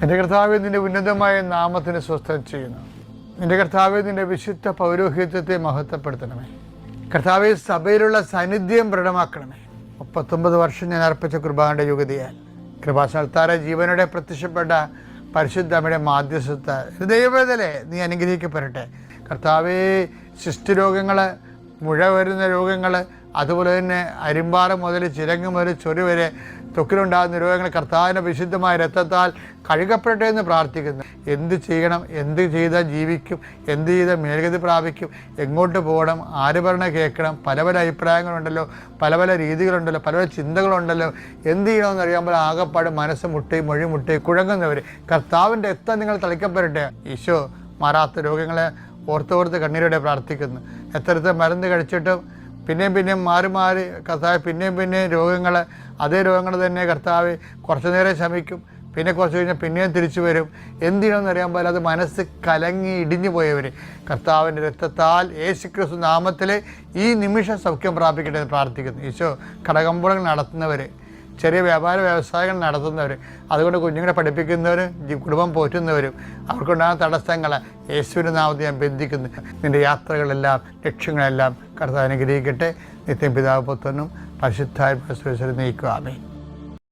എൻ്റെ കർത്താവേ, നിൻ്റെ ഉന്നതമായ നാമത്തിന് സ്വസ്ഥം ചെയ്യുന്നു. നിൻ്റെ കർത്താവേ, നിൻ്റെ വിശുദ്ധ പൗരോഹിത്യത്തെ മഹത്വപ്പെടുത്തണമേ. കർത്താവേ, സഭയിലുള്ള സാന്നിധ്യം ദൃഢമാക്കണമേ. 39 വർഷം ഞാൻ അർപ്പിച്ച കുർബാനയുടെ യുഗതിയാൽ കൃപാസനത്താര ജീവനോടെ പ്രത്യക്ഷപ്പെട്ട പരിശുദ്ധമ്മയുടെ മാധ്യസ്ഥ ദൈവവേദനെ നീ അനുഗ്രഹിക്കപ്പെടട്ടെ. കർത്താവേ, ശിഷ്ടരോഗങ്ങൾ, മുഴ വരുന്ന രോഗങ്ങൾ, അതുപോലെ തന്നെ അരിമ്പാറ മുതൽ ചിരങ്ങ് മുതൽ ചൊറി വരെ ത്വക്കിലുണ്ടാകുന്ന രോഗങ്ങൾ കർത്താവിൻ്റെ വിശുദ്ധമായ രക്തത്താൽ കഴുകപ്പെടട്ടെ എന്ന് പ്രാർത്ഥിക്കുന്നു. എന്ത് ചെയ്യണം, എന്ത് ചെയ്താൽ ജീവിക്കും, എന്ത് ചെയ്താൽ മേൽഗതി പ്രാപിക്കും, എങ്ങോട്ട് പോകണം, ആര് പറഞ്ഞ കേൾക്കണം, പല പല അഭിപ്രായങ്ങളുണ്ടല്ലോ, പല പല രീതികളുണ്ടല്ലോ, പല പല ചിന്തകളുണ്ടല്ലോ. എന്ത് ചെയ്യണമെന്ന് അറിയാമ്പോൾ ആകെപ്പാട് മനസ്സ് മുട്ടി മൊഴി മുട്ടി കുഴങ്ങുന്നവർ കർത്താവിൻ്റെ രക്തം നിങ്ങൾ തളിക്കപ്പെടട്ടെ. ഈശോ മാറാത്ത രോഗങ്ങളെ ഓർത്തോർത്ത് കണ്ണീരോടെ പ്രാർത്ഥിക്കുന്നു. എത്രത്തെ മരുന്ന് കഴിച്ചിട്ടും പിന്നെയും മാറി കർത്താവ് പിന്നെയും രോഗങ്ങൾ, അതേ രോഗങ്ങൾ തന്നെ കർത്താവ് കുറച്ചു നേരം ശമിക്കും, പിന്നെ കുറച്ച് കഴിഞ്ഞാൽ പിന്നെയും തിരിച്ചു വരും. എന്ത് ചെയ്യണമെന്ന് അറിയാൻ പോലെ അത് മനസ്സ് കലങ്ങി ഇടിഞ്ഞു പോയവർ കർത്താവിൻ്റെ രക്തത്താൽ യേശുക്രിസ്തു നാമത്തിൽ ഈ നിമിഷം സൗഖ്യം പ്രാപിക്കട്ടെ എന്ന് പ്രാർത്ഥിക്കുന്നു. ഈശോ കടകമ്പോളങ്ങൾ നടത്തുന്നവർ, ചെറിയ വ്യവസായങ്ങൾ നടത്തുന്നവർ, അതുകൊണ്ട് കുഞ്ഞുങ്ങളെ പഠിപ്പിക്കുന്നവരും കുടുംബം പോറ്റുന്നവരും അവർക്കുണ്ടാകുന്ന തടസ്സങ്ങൾ യേശുവിൻ്റെ നാമത്തിൽ ഞാൻ ബന്ധിക്കുന്നു. നിൻ്റെ യാത്രകളെല്ലാം ലക്ഷ്യങ്ങളെല്ലാം കർത്താവ് അനുഗ്രഹിക്കട്ടെ. നിത്യം പിതാവ് പുത്രനും പരിശുദ്ധാത്മാവും നയിക്കുക. ആമേൻ.